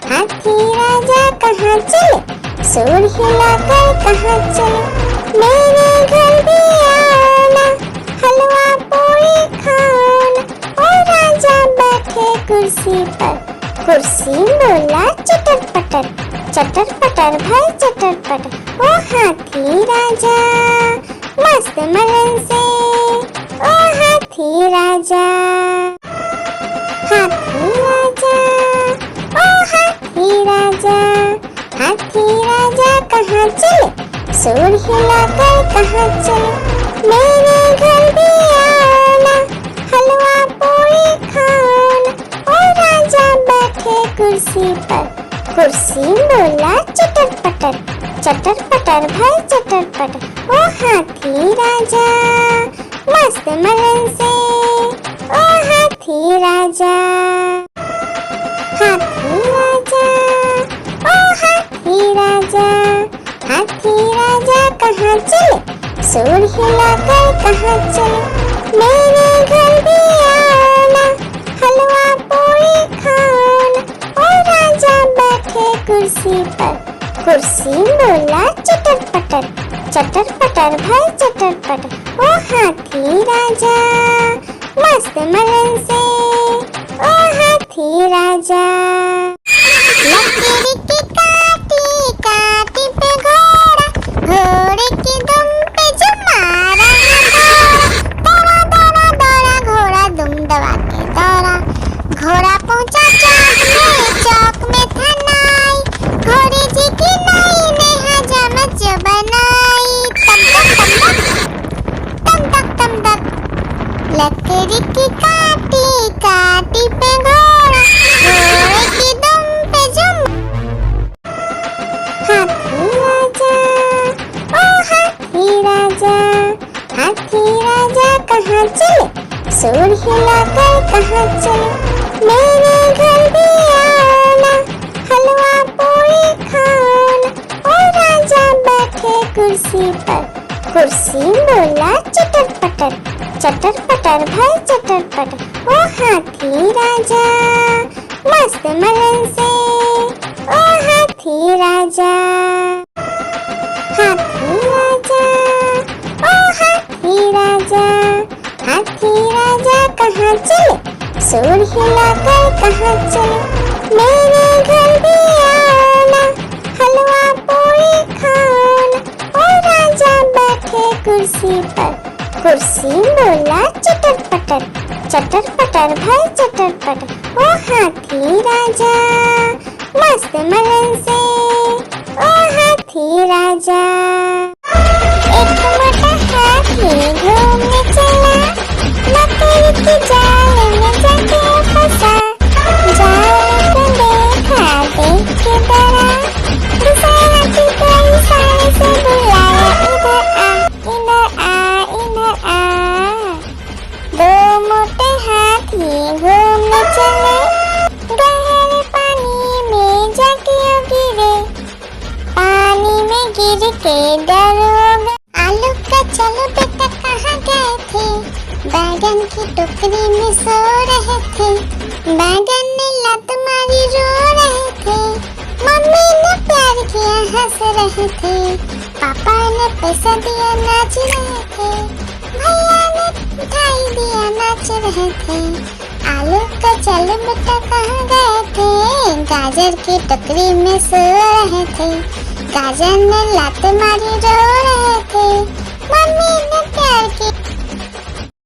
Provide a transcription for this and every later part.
हाथी राजा कहाँ चले, सूंड हिलाकर कहाँ चले। मेरे घर भी आना, हलवा पूरी खाना। ओ राजा बैठे कुर्सी पर, कुर्सी बोला चटर पटर, चटर पटर भाई चटर पटर। ओ हाथी राजा मस्त मलन से, ओ हाथी राजा, हाथी राजा, ओ हाथी राजा। हाथी राजा कहाँ चले, सूंड हिलाकर कहाँ चले। मेरे घर भी आना, हलवा पूरी खाना। ओ राजा बैठे कुर्सी पर, कुर्सी बोला चटर पटर, चटर पटर भाई चटर पटर। ओ हाथी राजा मस्त मलन से, ओ हाथी राजा, हाथी राजा, ओ हाथी राजा। हाथी राजा कहाँ चले, सूंड हिलाकर कहाँ चले। मेरे घर भी आना, हलवा पूरी खाना। ओ राजा बैठे कुर्सी पर, कुर्सी बोला चटर पटर, चटर पटर भाई चटर पटर। ओ हाथी राजा मस्त मलन से, ओ हाथी राजा। लकड़ी की काटी काटी पे घोड़ा, घोड़े की दुम पे जो मारा दौड़ा दौड़ा दौड़ा घोड़ा दुम दबा के दौड़ा। घोड़ा पहुंचा चौक में था नाई, घोड़े जी की नाई ने हजामत जो बनाई। तम तक तम तक, लकड़ी की काटी काटी पे घोड़ा, घोड़े की दुम पे जो। हाथी राजा, ओ हाथी राजा। हाथी राजा कहाँ चले, सूंड हिलाकर कहाँ चले। मेरे घर भी आना, हलवा पूरी खाना। ओ राजा बैठे कुर्सी पर, कुर्सी बोला चटर पटर, चटर पटर भाई चटर पटर। ओ हाथी राजा मस्त मलन से, ओ हाथी राजा, हाथी राजा, ओ हाथी राजा। हाथी राजा कहाँ चले, सूंड हिलाकर कहाँ चले। मेरे घर भी आना, हलवा पूरी खाना। ओ राजा बैठे कुर्सी पर, कुर्सी बोला चटर पटर, चटर पटर भाई चटर पटर। ओ हाथी राजा मस्त मलन से, ओ हाथी राजा। एक मोटा हाथी घूमने चला, लकड़ी की जाल में जाके फंसा। जाल को देखा देख के डरा, दूसरे हाथी को इशारे से बुलाया, इधर आ इधर आ इधर आ। दो मोटे हाथी घूमने चले, गहरे पानी में जाके गिरे। पानी में गिर के डर हो गए। आलू का चलो बेटा कहाँ गए थे, बैगन की टोकरी में सो रहे थे। बैगन ने लत मारी रो रहे थे, मम्मी ने प्यार किया हंस रहे थे। पापा ने पैसा दिया नाच रहे थे, भैया ने मिठाई दिया नाच रहे थे। आलू का चलो बेटा कहाँ गए थे, गाजर की टोकरी में सो रहे थे। गाजर ने लात मारी रो रहे थे, मम्मी ने प्यार की।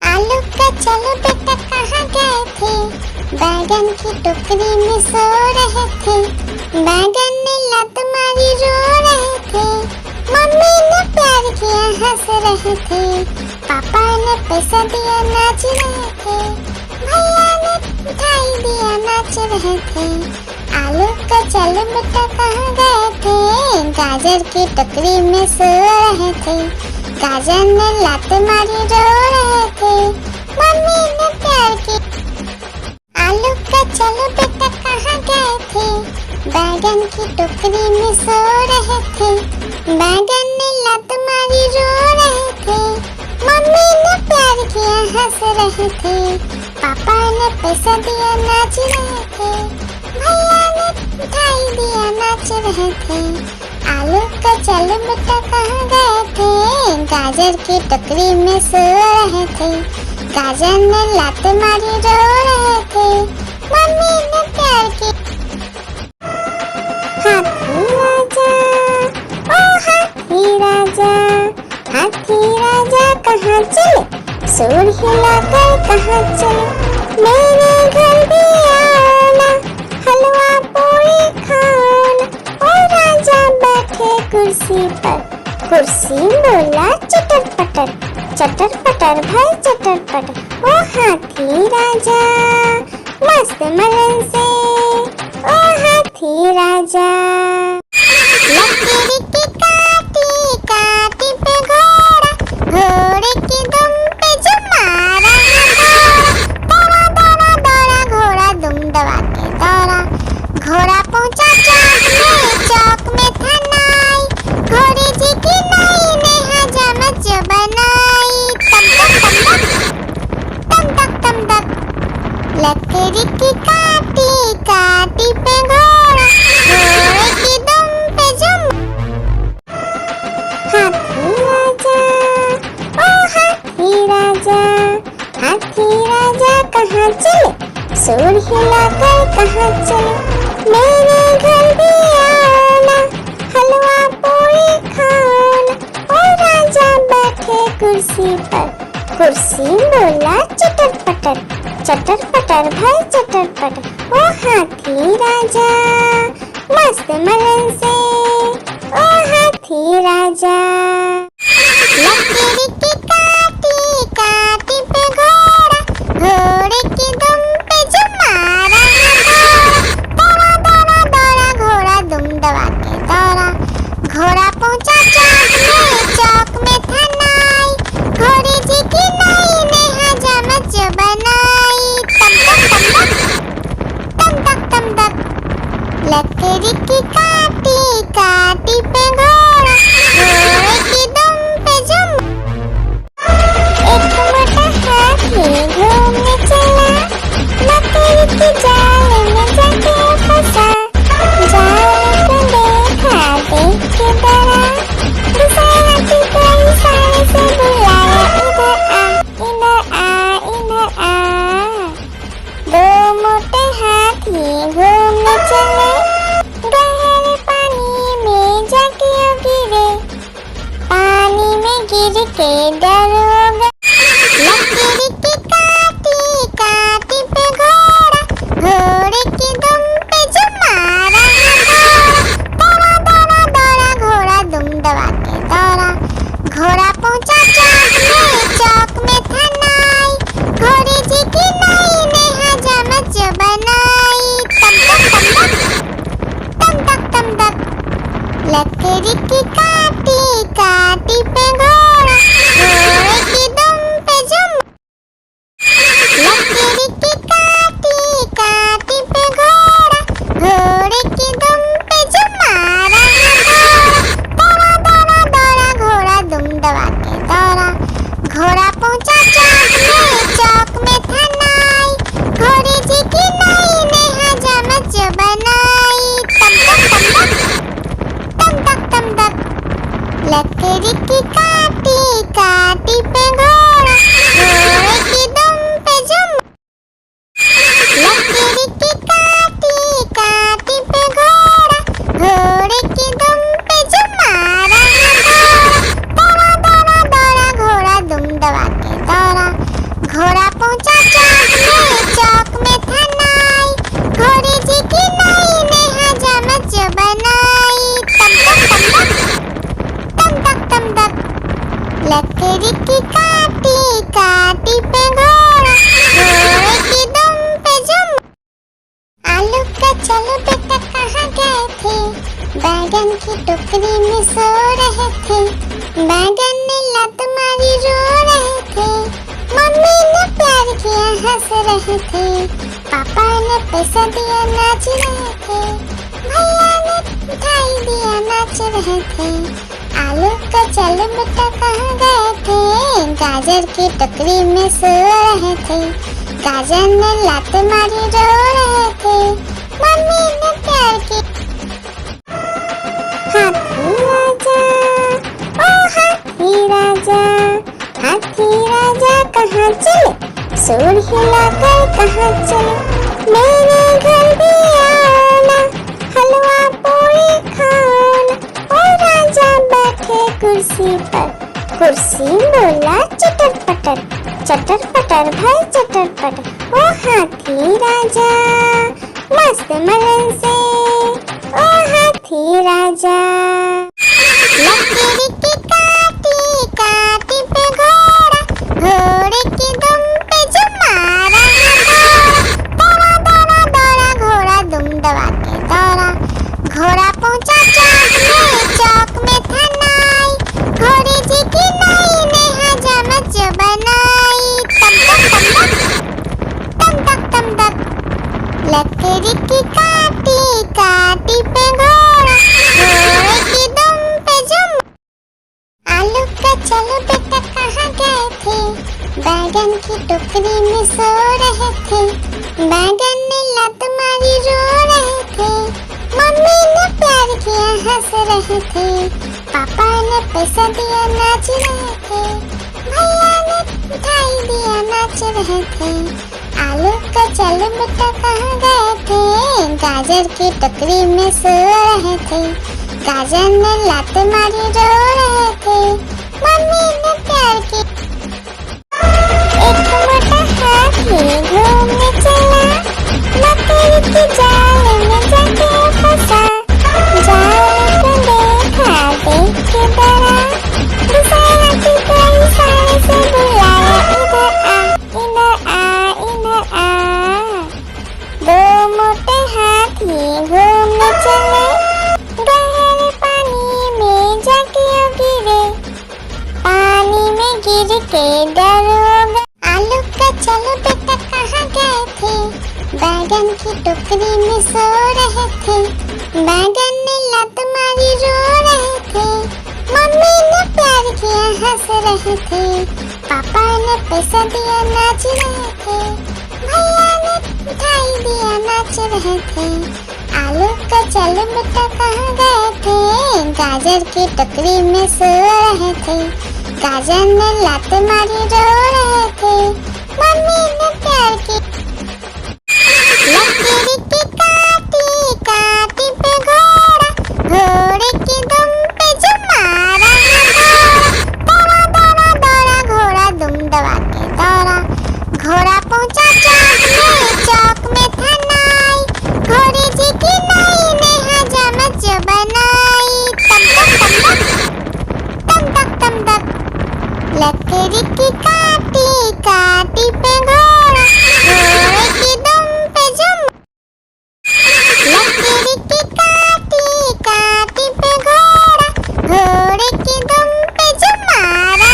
आलू का चलो बेटा कहाँ गए थे, बैगन की टोकरी में सो रहे थे। बैगन ने लात मारी रो रहे थे, मम्मी ने प्यार किया हंस रहे थे। पापा ने पैसा दिया नाच रहे थे, भैया ने मिठाई दिया नाच रहे थे। आलू का चलो बेटा कहाँ गए थे, गाजर की टोकरी में सो रहे थे। गाजर ने लात मारी रो रहे थे, मम्मी ने प्यार की। आलू का चलो बेटा कहाँ गए थे, बैगन की टोकरी में सो रहे थे। बैगन ने लात मारी रो रहे थे, मम्मी ने प्यार किया हंस रहे थे। पापा ने पैसा दिया नाच रहे थे, भैया ने मिठाई दिया नाच रहे थे। आलू का चल बेटा कहाँ गए थे, गाजर की टोकरी में सो रहे थे। गाजर ने लात मारी रो रहे थे, मम्मी ने प्यार की। हाथी राजा, ओ हाथी राजा, हाथी राजा कहाँ चले, सूर हिलाकर कहाँ चले। मेरे घर भी आना, हलवा पूरी खाना। ओ राजा बैठे कुर्सी पर, कुर्सी बोला चटर पटर, चटर पटर भाई चटर पटर। ओ हाथी राजा मस्त मलन से, ओ हाथी राजा। लकड़ी की काटी काटी पे घोड़ा, घोड़े की दुम पे जो मारा दौड़ा दौड़ा दौड़ा घोड़ा दुम दबा के दौड़ा। घोड़ा पहुंचा चौक में था नाई, घोड़े जी की नाई ने हजामत जो बनाई। तम तक तम तक लकड़ी की काटी काटी पे घोड़ा, घोड़े की दुम पे जो। हाथी राजा, ओ हाथी राजा, हाथी राजा कहाँ चले, सूर हिलाकर कहाँ चले। मेरे घर भी आना, हलवा पूरी खाना। ओ राजा बैठे कुर्सी पर, कुर्सी बोला चटर पटर, चटर पटर भाई चटर पटर। ओ हाथी राजा मस्त मलन से, ओ हाथी राजा। लकड़ी की काटी काटी पे घोड़ा, घोड़े की दुम पे जो मारा दौड़ा दौड़ा दौड़ा घोड़ा दुम दबा के दौड़ा। घोड़ा पहुंचा चौक में था नाई, घोड़े जी की नाई ने हजामत जो बनाई। तम तक लकड़ी की काटी काटी पे घोड़ा, घोड़े की दुम पे जो। एक मोटा हाथी घूमने चला, लकड़ी की जाल में जाके फंसा। जाल को देखा देख के डरा, दूसरा हाथी को इशारे से बुलाया, इधर आ इधर आ इधर आ। दो मोटे हाथी घूमने चले, गहरे पानी में जाके गिरे, पानी में गिर के डर हो गए। लकड़ी की काटी काटी पे घोड़ा, घोड़े की दुम पे जो मारा दौड़ा दौड़ा दौड़ा घोड़ा दुम दबा के दौड़ा। घोड़ा पहुंचा चौक में था नाई, घोड़े जी की नाई ने हजामत जो बनाई। तम तक लकड़ी की काटी काटी पे घोड़ा, घोड़े की दुम पे जो। लकड़ी की काटी काटी पे घोड़ा, घोड़े की दुम पे जो मारा दौड़ा दौड़ा दौड़ा घोड़ा दुम दबा के दौड़ा। घोड़ा पहुंचा चौक में था नाई, घोड़े जी की नाई ने हजामत जो बनाई। तम तक लकड़ी की काटी काटी पे घोड़ा, घोड़े की दुम पे जो। लकड़ी की काटी काटी पे घोड़ा, घोड़े की दुम पे जो मारा दौड़ा दौड़ा दौड़ा घोड़ा दुम दबा के दौड़ा। घोड़ा पहुंचा चौक में था नाई, घोड़े जी की नाई ने हजामत जो बनाई। तम तक लकड़ी की काटी काटी पे घोड़ा, घोड़े की दुम पे जो। आलू का चलो बेटा कहाँ गए थे, बैगन की टोकरी में सो रहे थे। बैगन ने लात मारी रो रहे थे, मम्मी ने प्यार किया हंस रहे थे। पापा ने पैसा दिया नाच रहे थे, भैया ने मिठाई दिया नाच रहे थे। आलू का चल बेटा कहाँ गए थे, गाजर की टोकरी में सो रहे थे। गाजर ने लात मारी रो रहे थे, मम्मी ने प्यार किया हाथी राजा कहाँ चले, सूर हिलाकर कहाँ चले, मेरे घर भी आना, हलवा पूरी खाना। ओ राजा बैठे कुर्सी पर, कुर्सी बोला चटर पटर, चटर पटर भाई चटर पटर। ओ हाथी राजा मस्त मलन से, ओ हाथी राजा। लकीर की काटी काटी पे घोड़ा, घोड़े की दुम पे जो मारा दौड़ा दौड़ा दौड़ा घोड़ा दुम दबा के दौड़ा। घोड़ा पहुंचा चौक में था नाई, घोड़े जी की नाई ने हजामत जो बनाई। तम तक तम तक लकड़ी की काटी काटी पे घोड़ा, घोड़े की दुम पे जुम। आलू का चलो बेटा कहाँ गए थे, बैगन की टोकरी में सो रहे थे, बैगन ने लत मारी रो रहे थे, मम्मी ने प्यार किया हंस रहे थे, पापा ने पैसा दिया नाच रहे थे, भैया ने मिठाई दिया नाच रहे थे। आलू का चलो बेटा कहाँ गए थे, गाजर की टोकरी में सो रहे थे, गाजर ने लात मारी रो रहे थे, मम्मी ने प्यार की। एक मोटा हाथी घूमने चला, मकड़ी की जाल में जाके फंसा, जाल को देखा देख के डरा, दूसरा हाथी को इशारे से बुलाया, इधर आ इधर आ। दो मोटे हाथी घूमने चले, गहरे पानी में जाके गिरे, पानी में गिर के डर हो गए। आलू का चलो बेटा कहाँ गए थे, बैगन की टोकरी में सो रहे थे, बैगन ने लत मारी रो रहे थे, मम्मी ने प्यार किया हंस रहे थे, पापा ने पैसा दिया नाच रहे थे, भैया ने मिठाई दिया नाच रहे थे। आलू का चलो बेटा कहाँ गए थे, गाजर की टोकरी में सो रहे थे, गाजर ने लात मारी रो रहे थे, मम्मी ने प्यार की। लकीर की काटी काटी पे घोड़ा, घोड़े की दुम पे जो मारा दौड़ा दौड़ा दौड़ा घोड़ा दुम दबा के दौड़ा। घोड़ा पहुंचा चौक में था नाई, घोड़े जी की नाई ने हजामत जो बनाई। तम तक लकड़ी की काटी काटी पे घोड़ा, घोड़े की दुम पे जुम। लकड़ी की काटी काटी पे घोड़ा, घोड़े की दुम पे जो मारा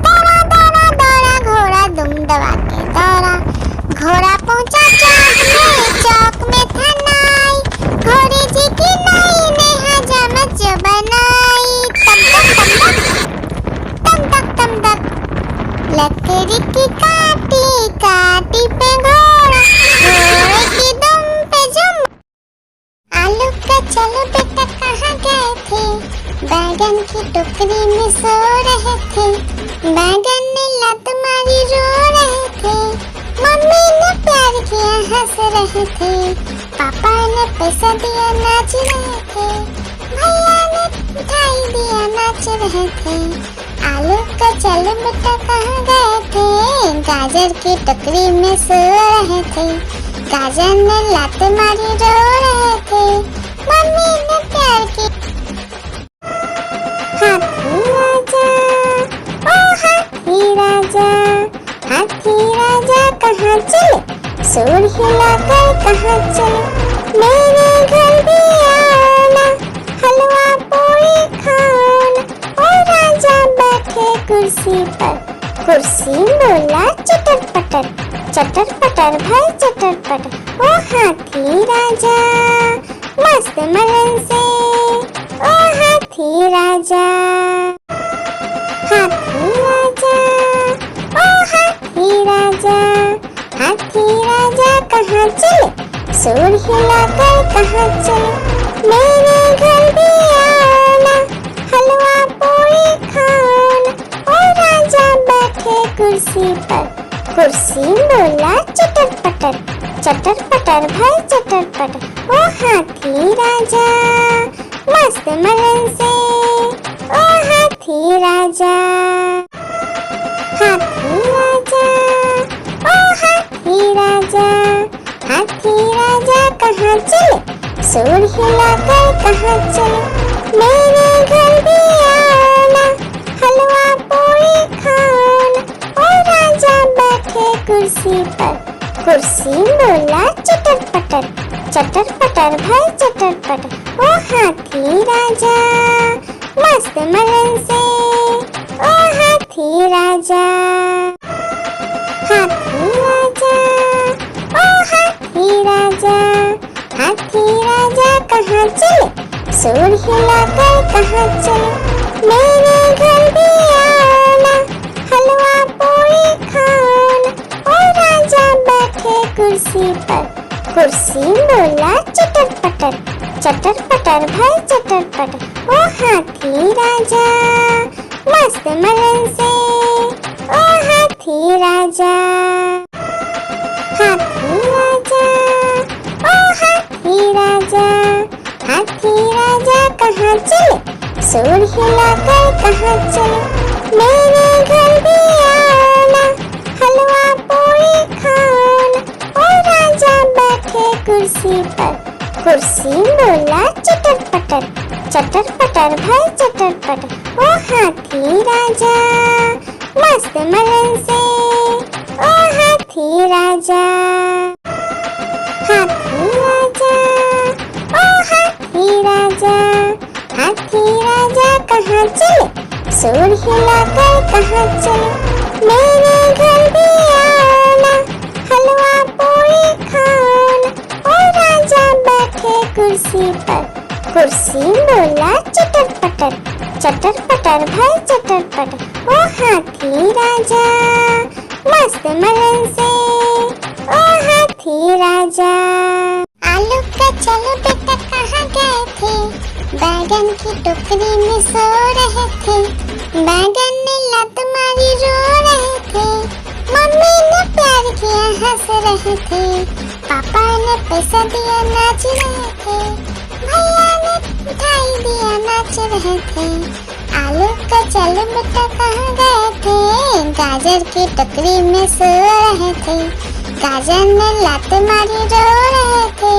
दौड़ा दौड़ा दौड़ा घोड़ा दुम दबा के दौड़ा। घोड़ा पहुंचा चौक में था नाई, घोड़े जी की नाई ने हजामत जो बनाई। तम तक लकड़ी की काटी काटी पे घोड़ा, घोड़े की दुम पे जुम। आलू का चलो बेटा कहाँ गए थे, बैगन की टोकरी में सो रहे थे, बैगन ने लत मारी रो रहे थे, मम्मी ने प्यार किया हंस रहे थे, पापा ने पैसा दिया नाच रहे थे, भैया ने मिठाई दिया नाच रहे थे। आलू का चलो बेटा कहाँ गए थे, गाजर की टोकरी में सो रहे थे, गाजर ने लात मारी रो रहे थे, मम्मी ने प्यार की। हाथी राजा ओ हाथी राजा, हाथी राजा कहाँ चले, सूर हिलाकर कहाँ चले, मेरे घर भी आना, हलवा पूरी खाना। ओ राजा बैठे कुर्सी पर, कुर्सी बोला चटर पटर भाई चटर पटर। ओ हाथी राजा मस्त मलन से, ओ हाथी राजा। हाथी राजा ओ हाथी राजा, हाथी राजा कहाँ चले, सूर हिलाकर कहाँ चले, मेरे घर भी आना, हलवा पूरी खाना। ओ राजा बैठे कुर्सी पर। कुर्सी बोला चटर पटर, चटर पटर भाई चटर पटर। ओ हाथी राजा मस्त मलन से, ओ हाथी राजा। हाथी राजा, ओ हाथी राजा, हाथी राजा कहाँ चले, सूर हिलाकर कहाँ चले। मेरे घर भी आना, हलवा पूरी खाना। ओ राजा बैठे कुर्सी पर। कुर्सी बोला चटर पटर, चटर पटर भाई चटर पटर। ओ हाथी राजा मस्त मलन से, ओ हाथी राजा। हाथी राजा, ओ हाथी राजा, हाथी राजा कहाँ चले, सूर हिलाकर कहाँ चले। मेरे घर भी आना, हलवा पूरी खाना। ओ राजा बैठे कुर्सी पर। कुर्सी बोला चटर पटर, चटर पटर भाई चटर पटर। ओ हाथी राजा मस्त मलन से, ओ हाथी राजा। हाथी राजा, ओ हाथी राजा, हाथी राजा कहाँ चले, सूर हिलाकर कहाँ चले। मेरे घर भी आना, हलवा पूरी खाना। ओ राजा बैठे कुर्सी पर। कुर्सी बोला चटर पटर, चटर पटर भाई चटर पटर। ओ हाथी राजा मस्त मलन से, ओ हाथी राजा। हाथी राजा, ओ हाथी राजा, हाथी राजा कहाँ चले, सूर हिलाकर कहाँ चले। मेरे घर भी आना, हलवा पूरी खाना। ओ राजा बैठे कुर्सी पर। कुर्सी बोला चटर पटर, चटर पटर भाई चटर पटर। ओ हाथी राजा मस्त मलन से, ओ हाथी राजा। आलू का चलो बेटा कहाँ गए थे, बैगन की टोकरी में सो रहे थे। बैगन ने लात मारी रो रहे थे, मम्मी ने प्यार किया हंस रहे थे। पापा ने पैसा दिया नाच रहे थे, भैया ने मिठाई दिया नाच रहे थे। आलू का चलो बेटा कहाँ गए थे, गाजर की टोकरी में सो रहे थे। गाजर ने लात मारी रो रहे थे,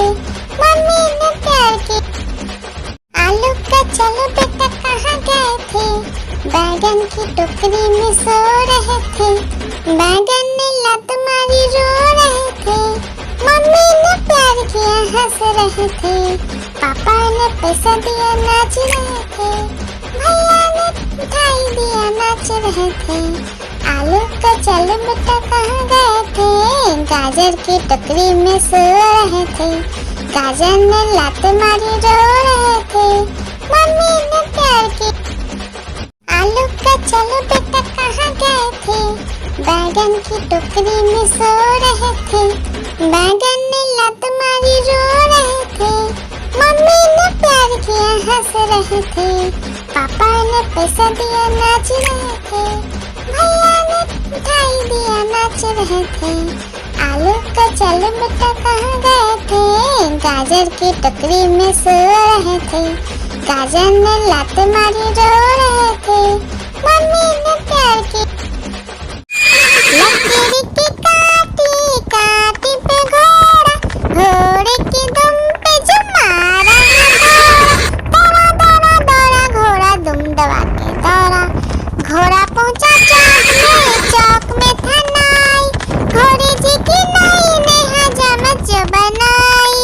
मम्मी ने प्यार की। आलू का चलो बेटा कहाँ गए थे, बैगन की टोकरी में सो रहे थे। बैगन ने लात मारी रो रहे थे, मम्मी ने प्यार किया हंस रहे थे। पापा ने पैसा दिया नाच रहे थे, भैया ने मिठाई दिया नाच रहे थे। आलू का चलो बेटा कहाँ गए थे, गाजर की टोकरी में सो रहे थे। गाजर ने लात मारी रो रहे थे, मम्मी ने प्यार की। आलू का चलो बेटा कहाँ गए थे, बैगन की टोकरी में सो रहे थे। बैगन ने लात मारी रो रहे थे, मम्मी ने प्यार किया हंस रहे थे। पापा ने पैसा दिया नाच रहे थे, भैया ने मिठाई दिया नाच रहे थे। आलू का चलो बेटा कहाँ गए थे, गाजर की टोकरी में सो रहे थे। गाजर ने लात मारी रो रहे थे, मम्मी ने प्यार की। लकीर की काटी काटी पे घोड़ा, घोड़े की दुम पे जो मारा है दौड़ा दौड़ा दौड़ा घोड़ा दुम दबा के दौड़ा। घोड़ा पहुंचा चौक में था नाई, घोड़े जी की नाई ने हजामत जो बनाई।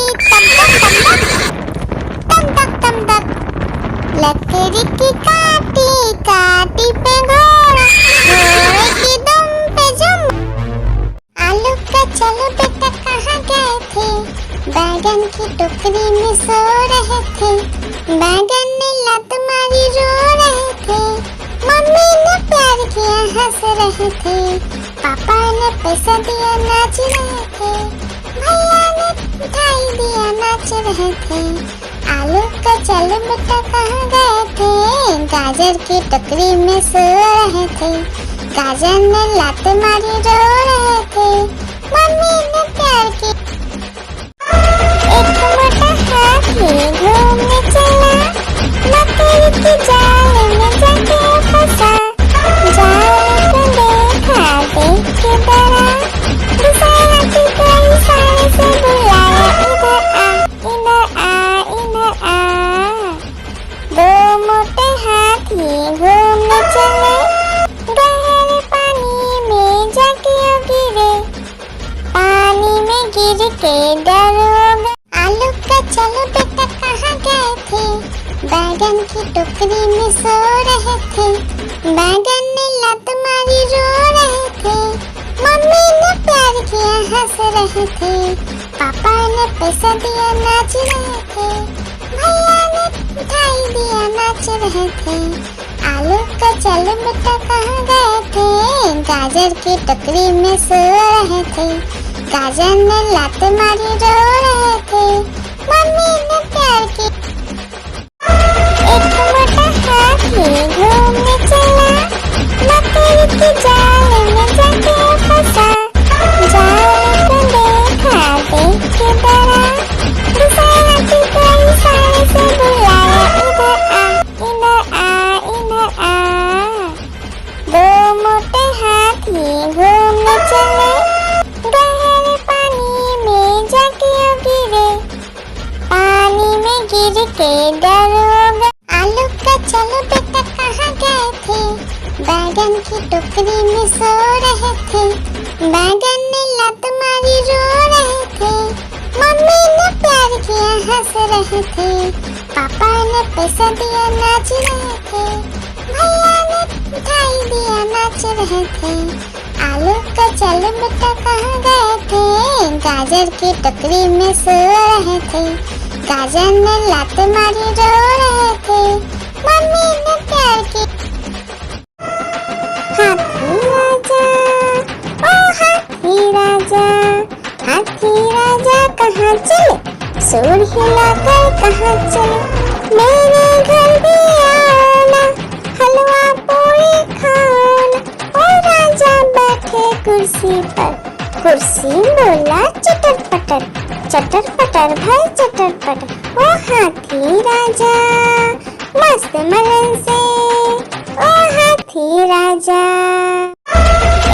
तम तक तम तक लकड़ी की काटी काटी पे घोड़ा, घोड़े की दुम पे जुम। आलू का चलो बेटा कहाँ गए थे, बैगन की टोकरी में सो रहे थे। बैगन ने लात मारी रो रहे थे, मम्मी ने प्यार किया हंस रहे थे। पापा ने पैसा दिया नाच रहे थे, भैया ने मिठाई दिया नाच रहे थे। आलू का चलो बेटा कहाँ गए थे, गाजर की टोकरी में सो रहे थे। गाजर ने लात मारी रो रहे थे, मम्मी ने प्यार की। एक मोटा हाथी घूमने चला, मकड़ी की जाल में जाके फंसा। जाल को देखा, देख के डरा, दूसरे हाथी को इशारे से बुलाया, इधर आ, इधर आ, इधर आ। दो मोटे हाथी घूमने चले, गहरे पानी में जाके गिरे, पानी में गिर के डर हो गए। आलू का चलो बेटा कहाँ गए थे, बैगन की टोकरी में सो रहे थे, बैगन ने लात मारी रो रहे थे, मम्मी ने प्यार किया हंस रहे थे, पापा ने पैसा दिया नाच रहे थे, भैया ने मिठाई दिया नाच रहे थे। आलू का चलो बेटा कहाँ गए थे, गाजर की टोकरी में सो रहे थे, गाजर ने लात मारी रो रहे थे, मम्मी ने प्यार की। एक मोटा हाथी घूमने चला, मकड़ी की जाल में जाके फंसा। जाल को देखा, देख के डरा, दूसरे हाथी को इशारे से बुलाया, इधर आ, इधर आ, इधर आ। दो मोटे हाथी घूमने चले, गहरे पानी में जाके गिरे, पानी में गिर के डर हो गए। आलू का चलो बेटा कहाँ गए थे, बैगन की टोकरी में सो रहे थे, बैगन ने लात मारी रो रहे थे, मम्मी ने प्यार किया हंस रहे थे, पापा ने पैसा दिया नाच रहे थे, भैया ने मिठाई दिया नाच रहे थे। आलू का चलो बेटा कहाँ गए थे, गाजर की टोकरी में सो रहे थे, गाजर ने लात मारी रो रहे थे, मम्मी ने प्यार की। हाथी राजा, ओ हाथी राजा, हाथी राजा कहाँ चले, सूर हिलाकर कहाँ चले, मेरे घर भी आना, हलवा पूरी खाना। ओ राजा बैठे कुर्सी पर, कुर्सी बोला चटर पटर, चटर पटर भाई चटर पटर। ओ हाथी राजा मस्त मलन से, ओ हाथी राजा।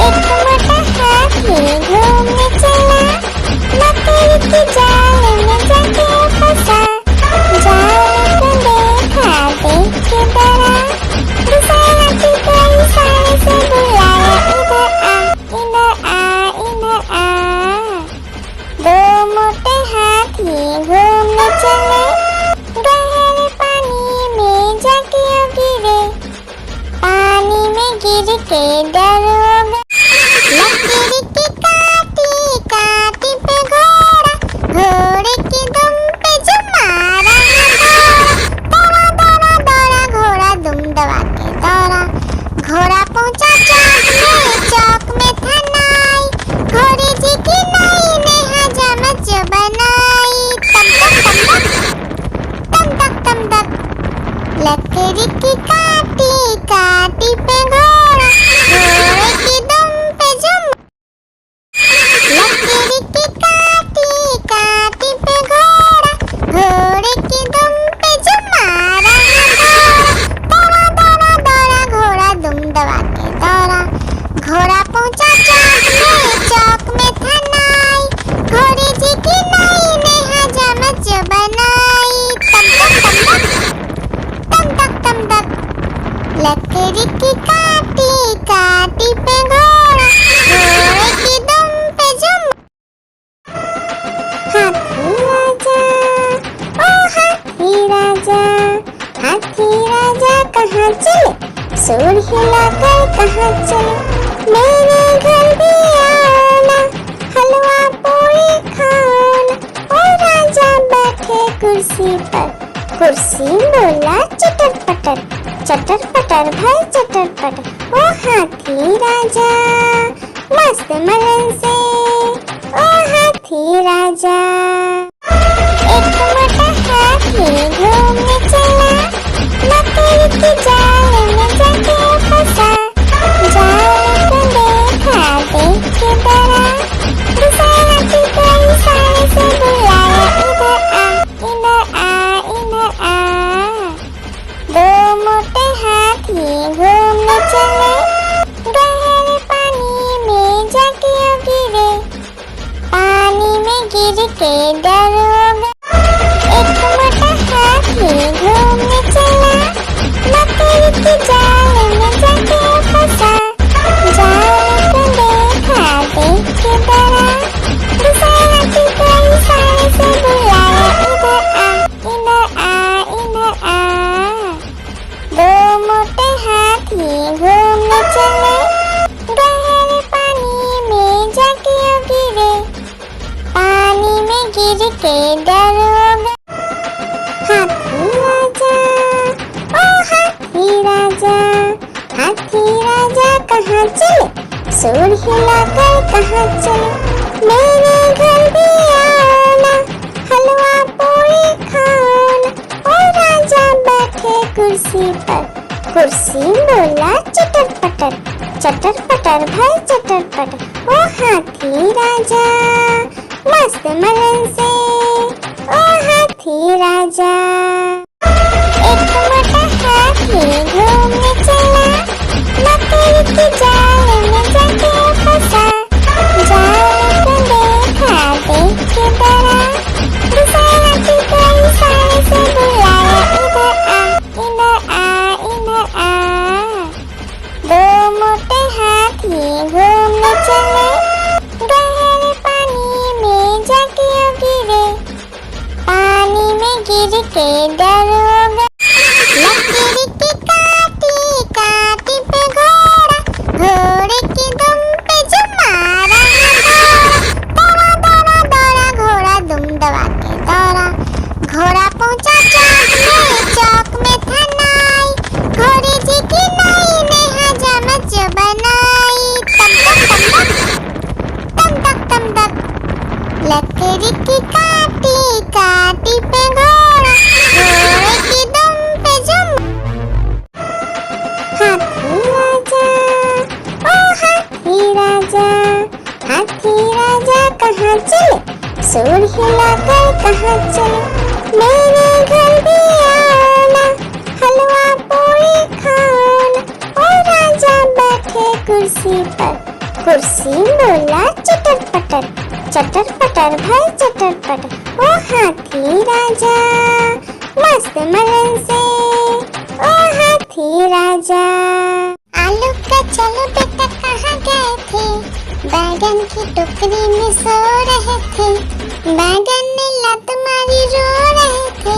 एक मोटा हाथी घूमने चला, मकड़ी की जाल में जाके फंसा। जाल को देखा, देख के डरा, दूसरे हाथी को इशारे से बुलाया, इधर आ, इधर आ, इधर आ। दो मोटे हाथी घूमने चले, गहरे पानी में जाके गिरे, पानी में गिर के डर हो गए। लकीर की काटी, काटी पे घोड़ा, घोड़े की दुम पे जो मारा है दौड़ा, दौड़ा दौड़ा घोड़ा दुम दबा के दौड़ा, घोड़ा पहुंचा चौक में था नाई, घोड़े जी की नाई ने हजामत जो बनाई, तम तक तम तक। लकड़ी की काटी, काटी पे घोड़ा, घोड़े की दुम पे जो, लकड़ी की काटी, काटी पे घोड़ा, घोड़े की दुम पे जो मारा है दौड़ा, दौड़ा दौड़ा घोड़ा दुम दबा के दौड़ा, घोड़ा पहुंचा चौक में था नाई, घोड़े जी की नाई ने हजामत जो बनाई, तम तक। लकड़ी की काटी, काटी पे घोड़ा, घोड़े की दुम पे जो। हाथी राजा, ओ हाथी राजा, हाथी राजा कहाँ चले, सूर हिलाकर कहाँ चले, मेरे घर भी आना, हलवा पूरी खाना। ओ राजा बैठे कुर्सी पर, कुर्सी बोला चटर पटर, चटर पटर भाई चटर पटर। ओ हाथी राजा मस्त मलन से, ओ हाथी राजा। एक मोटा हाथी घूमने चला, मकड़ी की जाल में जाके फंसा। जाल कहाँ चले, मेरे घर भी आना, हलवा पूरी खाना। ओ राजा बैठे कुर्सी पर, कुर्सी बोला चटर पटर भाई चटर पटर। ओ हाथी राजा मस्त मलन से, ओ हाथी राजा। एक मोटा हाथी घूमने चला, मकड़ी की जाल में जाके फंसा। जाल को देखा देख के डरा, दूसरे हाथी को इशारे से बुलाया, इधर आ। दो मोटे हाथी घूमने चले, गहरे पानी में जाके गिरे। पानी में गिर के डर हो गया, लकड़ी की काटी पे घोड़ा, घोड़े की दुम पे जो मारा दौड़ा घोड़ा दुम दबा के दौड़ा। घोड़ा पहुंचा चौक में था नाई, घोड़े जी की नाई ने हजामत जो बनाई। तम तक लकड़ी की काटी पे घोड़ा, घोड़े की दुम पे जो हाथी राजा, ओ हाथी राजा। हाथी राजा कहाँ चले, सूर हिलाकर कहाँ चले, मेरे घर भी आना, हलवा पूरी खाना। ओ राजा बैठे कुर्सी पर, कुर्सी बोला चटर पटर भाई चटर पटर। ओ हाथी राजा मस्त मलन से, ओ हाथी राजा। आलू का चलो बेटा कहाँ गए थे, बैगन की टोकरी में सो रहे थे। बैगन ने लत मारी रो रहे थे,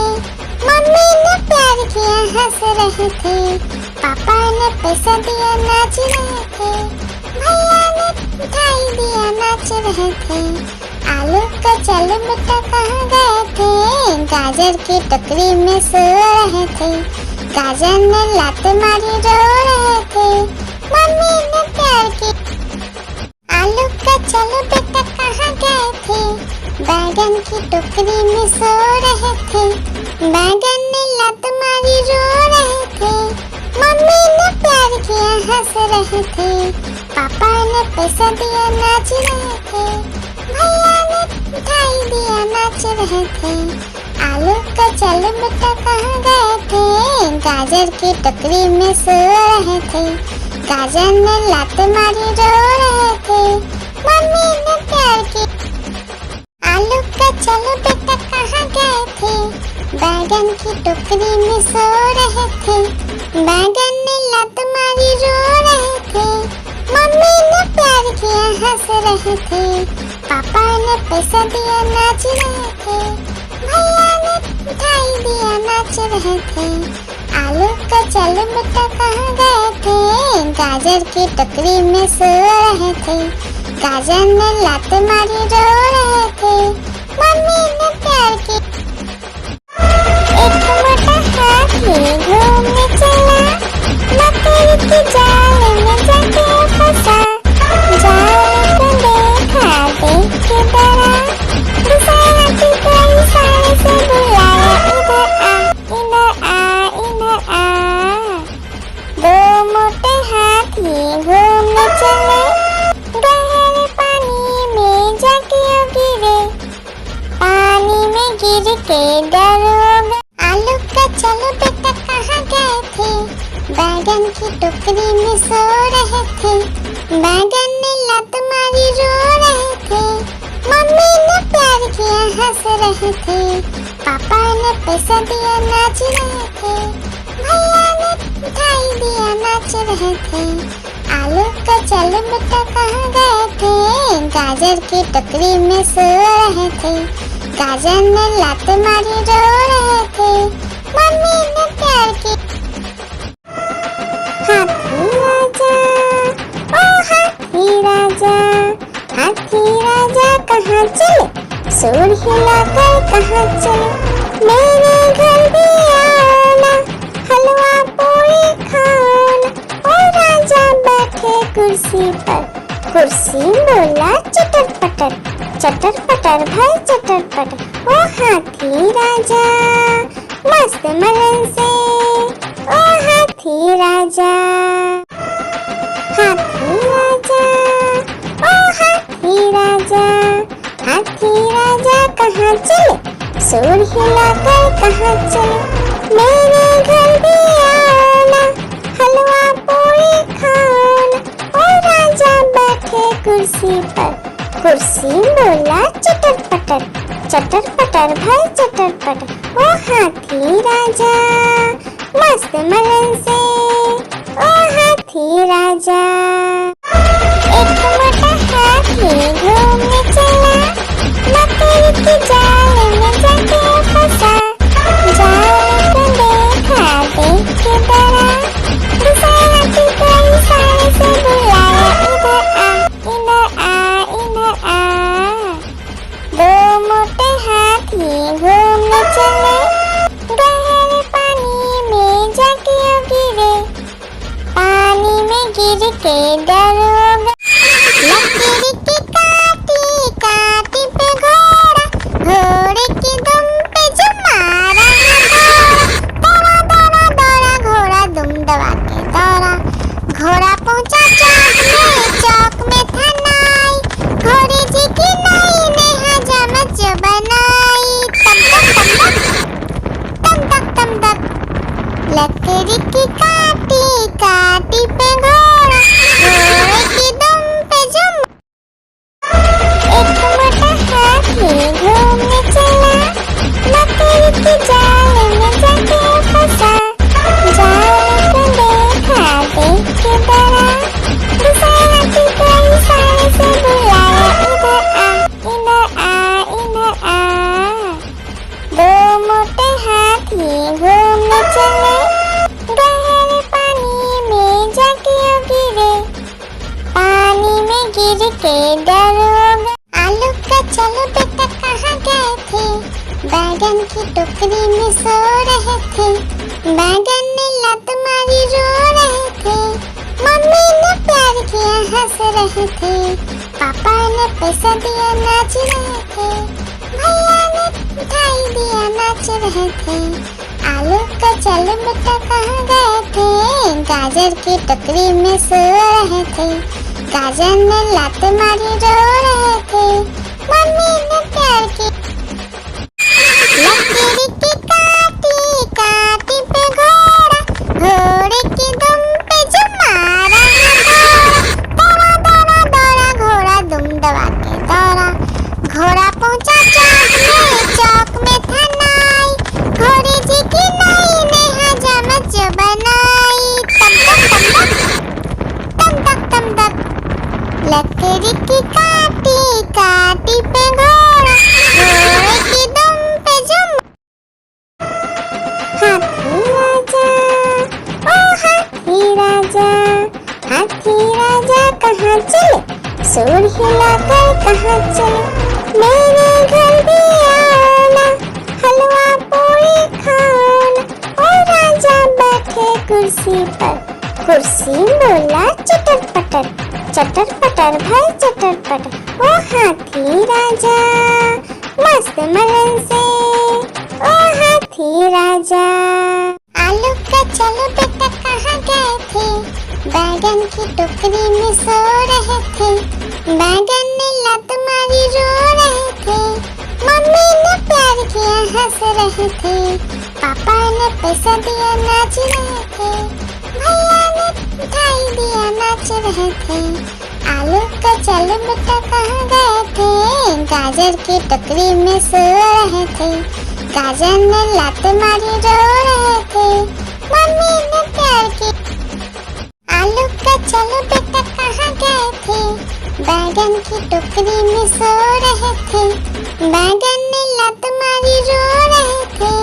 मम्मी ने प्यार किया हंस रहे थे। पापा ने पैसा दिया नाच रहे थे, भैया ने मिठाई दिया नाच रहे थे। आलू का चलो बेटा कहाँ गए थे, गाजर की टोकरी में सो रहे थे। गाजर ने लात मारी रो रहे थे, मम्मी ने प्यार की। आलू का चलो बेटा कहाँ गए थे, बैगन की टोकरी में सो रहे थे। बैगन ने लात मारी रो रहे थे, मम्मी ने प्यार किया हंस रहे थे। पापा ने पैसा दिया नाच रहे थे, भैया ने मिठाई दिया नाच रहे थे। आलू का चलो बेटा कहाँ गए थे, गाजर की टोकरी में सो रहे थे। गाजर ने लात मारी रो रहे थे, मम्मी ने प्यार की। आलू का चलो बेटा कहाँ गए थे, बैगन की टोकरी में सो रहे थे। बैगन ने लात मारी रो रहे थे, मम्मी ने प्यार किया हंस रहे थे। पापा ने पैसा दिया नाच रहे थे, भैया ने मिठाई दिया नाच रहे थे। आलू का चलो बेटा कहाँ गए थे, गाजर की टोकरी में सो रहे थे। गाजर ने लात मारी रो रहे थे, मम्मी ने प्यार की। एक मोटा हाथी घूमने चला, मकड़ी की जाल में जाके फंसा। जाल को देखा देख के डरा, दूसरे हाथी को इशारे से बुलाया, इधर आ। दो मोटे हाथी घूमने चले, गहरे पानी में जाके गिरे। पानी में गिर के डर हो गया, आलू का चलो बेटा कहाँ गए थे, बैगन की टोकरी में सो रहे थे। बैगन ने लात मारी रो रहे थे, मम्मी ने प्यार किया हंस रहे थे। पापा ने पैसा दिया नाच रहे थे, भैया ने मिठाई दिया नाच रहे थे। आलू का चलो बेटा कहाँ गए थे, गाजर की टोकरी में सो रहे थे। गाजर ने लात मारी रो रहे थे, मम्मी ने प्यार की। हाथी राजा, ओ हाथी राजा। हाथी राजा कहाँ चले, सूर हिलाकर कहाँ चले, मेरे घर भी आना, हलवा पूरी खाना। ओ राजा बैठे कुर्सी पर, कुर्सी बोला चटर पटर, चटर पटर भाई चटर पटर। ओ हाथी राजा मस्त मलन से, ओ हाथी राजा। हाथी राजा, ओ हाथी राजा, हाथी राजा कहाँ चले, सूर हिलाकर कहाँ चले। मेरे घर भी आना, हलवा पूरी खाना। ओ राजा बैठे कुर्सी पर, कुर्सी बोला चटर पटर, चटर पटर भाई चटर पटर। ओ हाथी राजा मस्त मलन से, ओ हाथी राजा। एक मोटा हाथी घूमने चला, मकड़ी की जाल में जाके फंसा। जाल को देखा देख के डरा, दूसरा हाथी को इशारे से बुलाया, इधर आ इधर आ इधर आ। दो मोटे हाथी घूमने चले, गहरे पानी में जाके गिरे। पानी में गिर के डर हो गया, लकीर की काटी काटी पे घोड़ा, घोड़े की दुम पे जो मारा दौड़ा दौड़ा दौड़ा घोड़ा दुम दबा के दौड़ा। घोड़ा पहुंचा चौक में था नाई, घोड़े जी की नाई ने हजामत जो बनाई। तम तक तम तक लकड़ी की काटी काटी पे घोड़ा, घोड़े की दुम पे जो। एक मोटा हाथी घूमने चला, मकड़ी की जाल में जाके फंसा। जाल को देखा देख के डरा, दूसरा हाथी को इशारे से बुलाया, इधर आ इधर आ इधर आ। दो मोटे हाथी घूमने चले, गहरे पानी में जाके गिरे। पानी में गिर के डर हो गया। आलू का चलो बेटा कहाँ गए थे, बैगन की टोकरी में सो रहे थे। बैगन ने लत मारी रो रहे थे, मम्मी ने प्यार किया हंस रहे थे। पापा ने पैसा दिया नाच रहे थे, भैया ने मिठाई दिया नाच रहे थे। आलू का चलो बेटा कहाँ गए थे, गाजर की टोकरी में सो रहे थे। गाजर ने लात मारी रो रहे थे, मम्मी ने प्यार की। लकीर की काटी काटी पे घोड़ा, घोड़े की दुम पे जो मारा दौड़ा दौड़ा दौड़ा घोड़ा दुम दबा के दौड़ा। घोड़ा पहुंचा चौक में था नाई, घोड़े जी की नाई ने हजामत जो बनाई। तम तक लकड़ी की काटी काटी पे घोड़ा, घोड़े की दुम पे जो। हाथी राजा, ओ हाथी राजा, हाथी राजा कहाँ चले, सूर हिलाकर कहाँ चले। मेरे घर भी आना, हलवा पूरी खाना। ओ राजा बैठे कुर्सी पर, कुर्सी बोला चटर पटर, चटर पटर भाई चटर पटर। ओ हाथी राजा मस्त मलन से, ओ हाथी राजा। आलू का चलो बेटा कहाँ गए थे, बैगन की टोकरी में सो रहे थे। बैगन ने लत मारी रो रहे थे, मम्मी ने प्यार किया हंस रहे थे। पापा ने पैसा दिया नाच रहे थे, भैया ने मिठाई दिया नाच रहे थे। आलू का चलो बेटा कहाँ गए थे, गाजर की टोकरी में सो रहे थे। गाजर ने लात मारी रो रहे थे, मम्मी ने प्यार की। आलू का चलो बेटा कहाँ गए थे, बैगन की टोकरी में सो रहे थे। बैगन ने लत मारी रो रहे थे,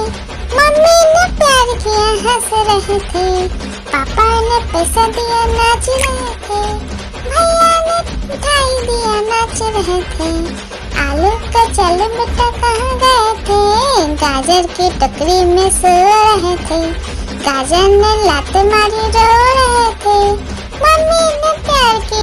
मम्मी ने प्यार किया हंस रहे थे। पापा ने पैसा दिया नाच रहे थे, भैया ने मिठाई दिया नाच रहे थे। आलू का चलो बेटा कहाँ गए थे, गाजर की टोकरी में सो रहे थे। गाजर ने लात मारी रो रहे थे, मम्मी ने प्यार की।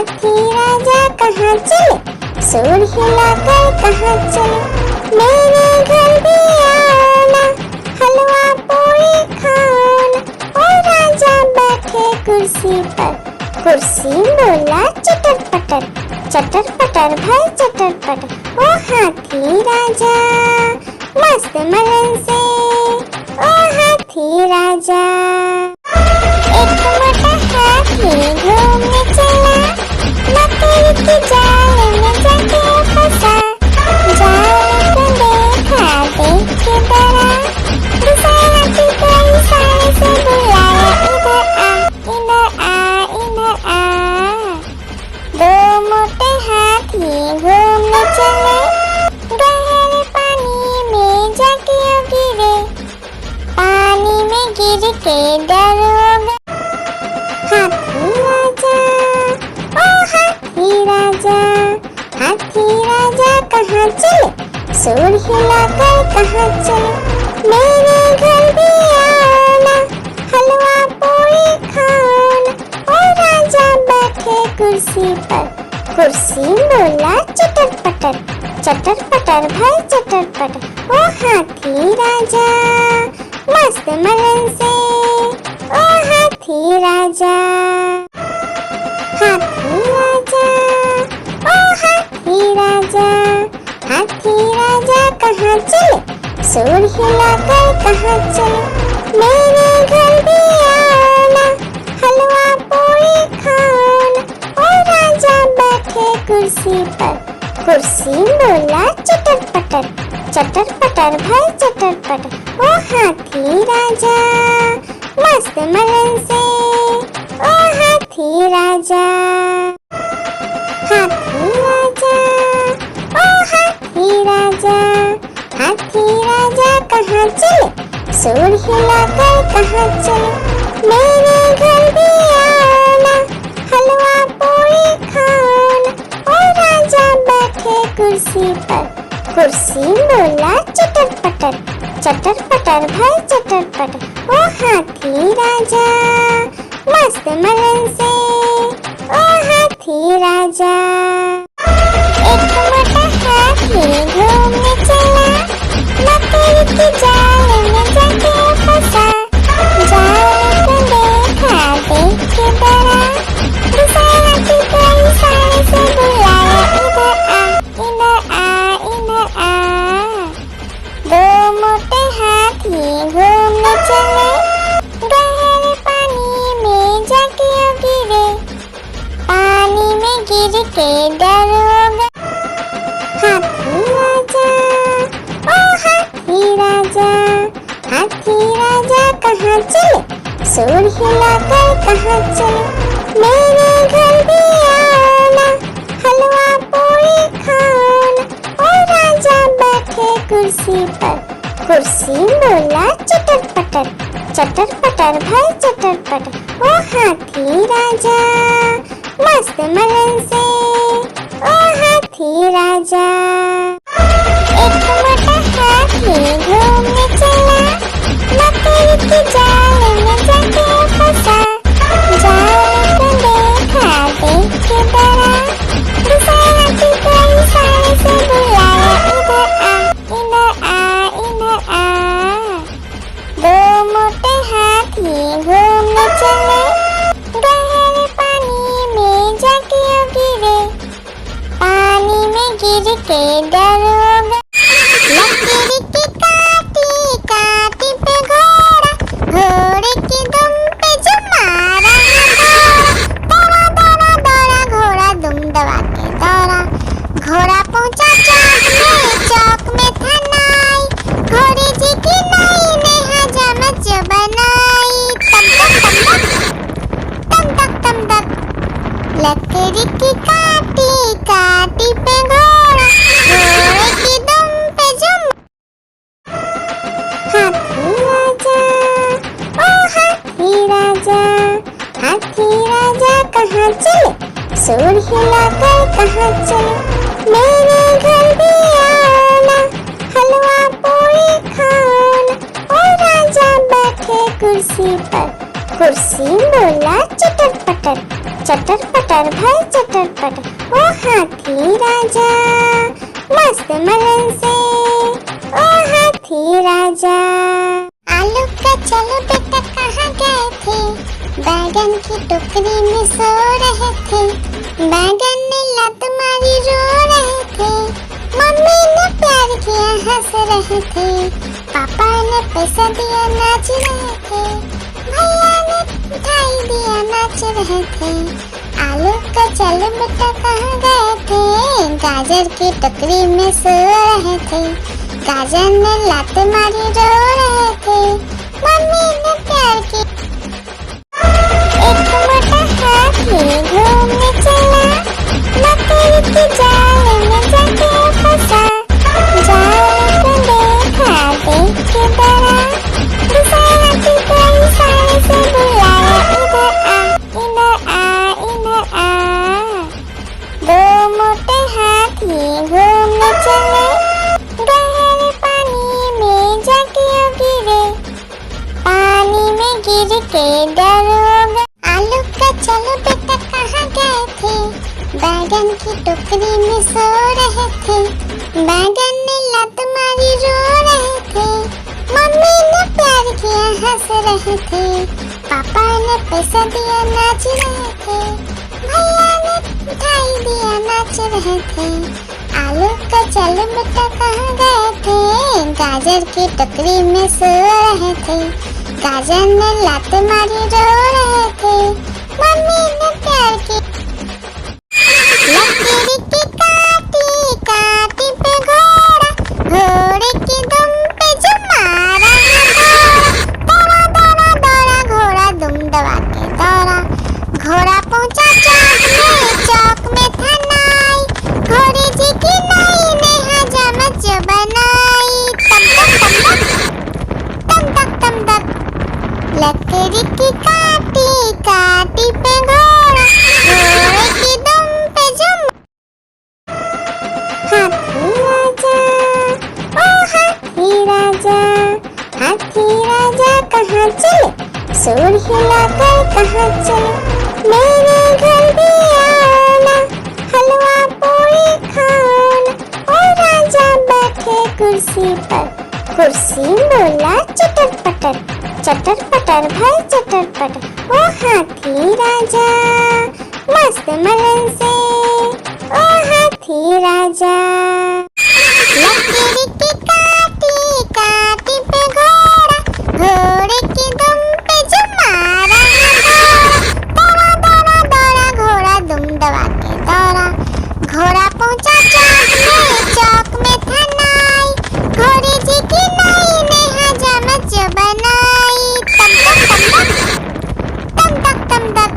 हाथी राजा कहाँ चले, सूर हिलाकर कहाँ चले, मेरे घर भी आना, हलवा पूरी खाना। ओ राजा बैठे कुर्सी पर, कुर्सी बोला चटर पटर, चटर पटर भाई चटर पटर। ओ हाथी राजा मस्त मलन से, ओ हाथी राजा। एक मोटा हाथी घूमने चला, मकड़ी के जाल में जाके फंसा, जाल को देखा देख के डरा, दूसरा हाथी को इशारे से बुलाया, इधर आ इधर आ इधर आ। दो मोटे हाथी घूमने चले, गहरे पानी में जाके गिरे, पानी में गिर के डर हो गए। हाथी राजा ओ हाथी राजा, हाथी राजा कहाँ चले, सूर हिलाकर कहाँ चले, मेरे घर भी आना, हलवा पूरी खाना। ओ राजा बैठे कुर्सी पर, कुर्सी बोला चटर पटर, चटर पटर भाई चटर पटर। ओ हाथी राजा मस्त मलन से, ओ हाथी राजा। हाथी राजा ओ हाथी राजा, हाथी राजा कहाँ चले, सूर हिलाकर कहाँ चले, मेरे घर भी आना, हलवा पूरी खाना। ओ राजा बैठे कुर्सी पर, कुर्सी बोला चटर पटर, चटर पटर भाई चटर पटर। ओ हाथी राजा मस्त मलन से, ओ हाथी राजा। हाथी राजा ओ हाथी राजा, हाथी राजा कहाँ चले, सूर हिलाकर कहाँ चले, मेरे घर भी आना, हलवा पूरी खाना। ओ राजा बैठे कुर्सी पर, कुर्सी बोला चटर पटर, चटर पटर भाई चटर पटर। ओ हाथी राजा मस्त मलन से, ओ हाथी राजा। एक मोटा हाथी घूमने चला, मकड़ी के जाल में जाके फंसा, जाल को देखा देख के डरा, दूसरा हाथी को इशारे से बुलाया, इधर आ इधर आ। दो मोटे हाथी घूमने चले, गहरे पानी में जाके गिरे, पानी में गिर के डर हो गए। हाथी राजा ओ हाथी राजा, हाथी राजा कहाँ चले, सूर हिलाकर कहाँ चले, मेरे घर भी आना, हलवा पूरी खाना। ओ राजा बैठे कुर्सी पर, कुर्सी बोला चटर पटर, चटर पटर भाई चटर पटर। ओ हाथी राजा मस्त मलन से, ओ हाथी राजा। एक मोटा हाथी घूमने चला, मकड़ी के जाल में जाके फंसा, जाल को देखा देख के डरा, दूसरा हाथी को इशारे से बुलाया, इधर आ इधर आ। दो मोटे हाथी घूमने चले, गहरे पानी में जाके गिरे, पानी में गिर के डर हो गए। लकड़ी की काटी काटी पे घोड़ा, घोड़े की दुम पे जो मारा दौड़ा दौड़ा दौड़ा घोड़ा दुम दबा के दौड़ा, घोड़ा पहुंचा चौक में था नाई, घोड़े जी की नाई ने हजामत जो बनाई, तम तक तम तक। लकड़ी की काटी काटी पे घोड़ा, घोड़े की दुम पे जो। हाथी राजा ओ हाथी राजा, हाथी राजा कहाँ चले, सूर हिलाकर कहाँ चले, मेरे घर भी आना, हलवा पूरी खाना। ओ राजा बैठे कुर्सी पर, कुर्सी बोला चटर पटर भाई चटर पटर। ओ हाथी राजा मस्त मलन से, ओ हाथी राजा। आलू का चलो बेटा कहाँ गए थे, बैगन की टोकरी में सो रहे थे, बैगन ने लात मारी रो रहे थे, मम्मी ने प्यार किया हंस रहे थे, पापा ने पैसा दिया नाच रहे थे, भैया ने मिठाई दिया नाच रहे थे। आलू का चलो बेटा कहाँ गए थे, गाजर की टोकरी में सो रहे थे, गाजर ने लात मारी रो रहे थे, मम्मी ने प्यार की। एक मोटा हाथी घूमने चला, लकड़ी के जाल में जाके फंसा, जाल को देखा देख के डरा, दूसरे हाथी को इशारे से बुलाया, इधर आ इधर आ। दो मोटे हाथी घूमने चले, गहरे पानी में जाके गिरे, पानी में गिर के डर हो गए। आलू का चलो बेटा कहाँ गए थे, बैगन की टोकरी में सो रहे थे, बैगन ने लात मारी रो रहे थे, मम्मी ने प्यार किया हंस रहे थे, पापा ने पैसा दिया नाच रहे थे, भैया ने मिठाई दिया नाच रहे थे। आलू का चलो बेटा कहाँ गए थे, गाजर की टोकरी में सो रहे थे, गाजर ने लात मारी रो रहे थे, मम्मी ने प्यार की। लकड़ी की काटी काटी पे घोड़ा, घोड़े की दुम पे जो मारा है दौड़ा, दौड़ा दौड़ा घोड़ा दुम दबा के दौड़ा, घोड़ा पहुंचा चौक में था नाई, घोड़े जी की नाई ने हजामत जो बनाई, तम तक तम तक। लकड़ी की काटी काटी पे घोड़ा, घोड़े की दुम पे जुम। हाथी राजा ओ हाथी राजा, हाथी राजा कहाँ चले, सूर हिलाकर कहाँ चले, मेरे घर भी आना, हलवा पूरी खाना। ओ राजा बैठे कुर्सी पर, कुर्सी बोला चटर पटर भाई चटर पटर। ओ हाथी राजा मस्त मलन से, ओ हाथी राजा। लकड़ी की काटी काटी पे घोड़ा, घोड़े की दुम पे जो मारा है दौड़ा, दौड़ा दौड़ा घोड़ा दुम दबा के दौड़ा, घोड़ा पहुंचा चौक में था नाई, घोड़े जी की नाई ने हजामत जो बनाई, तम तक।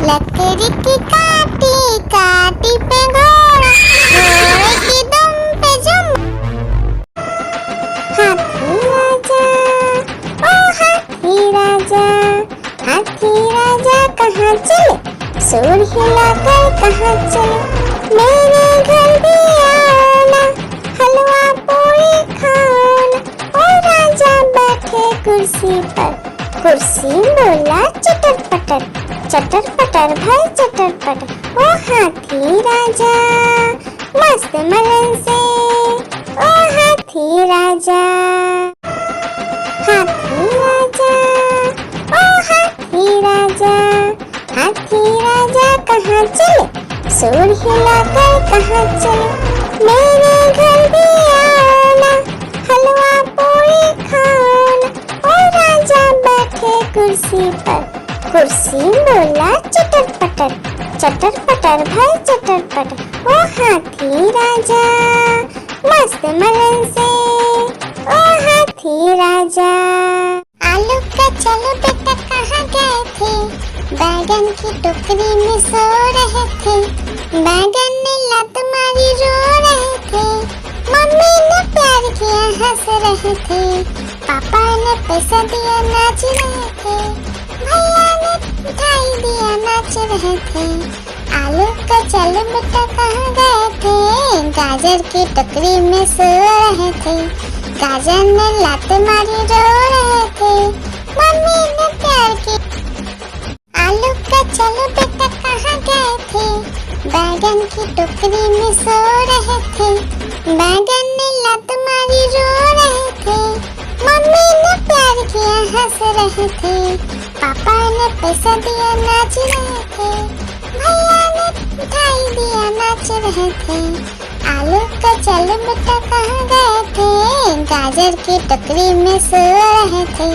लकड़ी की काटी काटी पे घोड़ा, घोड़े की दुम पे जुम। हाथी राजा ओ हाथी राजा, हाथी राजा कहाँ चले, सूर हिलाकर कहाँ चले, मेरे घर भी आना, हलवा पूरी खाना। ओ राजा बैठे कुर्सी पर, कुर्सी बोला चटर पटर भाई चटर पटर। ओ हाथी राजा मस्त मलन से, ओ हाथी राजा। हाथी राजा ओ हाथी राजा, हाथी राजा कहाँ चले, सूर हिलाकर कहाँ चले, मेरे घर भी आना, हलवा पूरी खाना। ओ राजा बैठे कुर्सी पर, कुर्सी बोला चटर पटर भाई चटर पटर। ओ हाथी राजा मस्त मलन से, ओ हाथी राजा। आलू का चलो बेटा कहाँ गए थे, बैगन की टोकरी में सो रहे थे, बैगन ने लात मारी रो रहे थे, मम्मी ने प्यार किया हंस रहे थे, पापा ने पैसा दिया नाच रहे थे, भैया ने मिठाई दिया नाच रहे थे। आलू का चलो बेटा कहाँ गए थे, गाजर की टोकरी में सो रहे थे, गाजर ने लात मारी रो रहे थे, मम्मी ने प्यार की। आलू का चलो बेटा कहाँ गए थे, बैगन की टोकरी में सो रहे थे। बैगन ने लात मारी रो रहे थे, मम्मी ने प्यार किया हंस रहे थे। पापा ने पैसा दिया नाच रहे थे, भैया ने मिठाई दिया नाच रहे थे। आलू का चलो बेटा कहाँ गए थे, गाजर की टोकरी में सो रहे थे।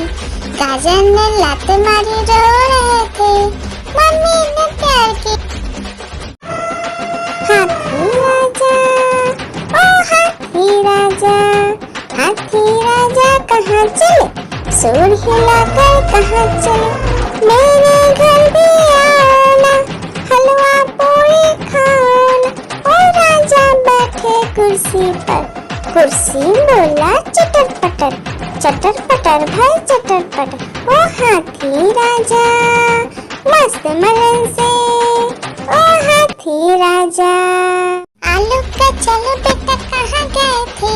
गाजर ने लात मारी रो रहे थे, मम्मी ने प्यार की। हाथी राजा, ओ हाथी राजा, हाथी राजा कहाँ चले, सूंड हिलाकर कहाँ चले। मेरे घर भी आना, हलवा पूरी खाना। ओ राजा बैठे कुर्सी पर, कुर्सी बोला चटर पटर, चटर पटर भाई चटर पटर। ओ हाथी राजा मस्त मलन से, ओ हाथी राजा। आलू का चलो बेटा कहाँ गए थे,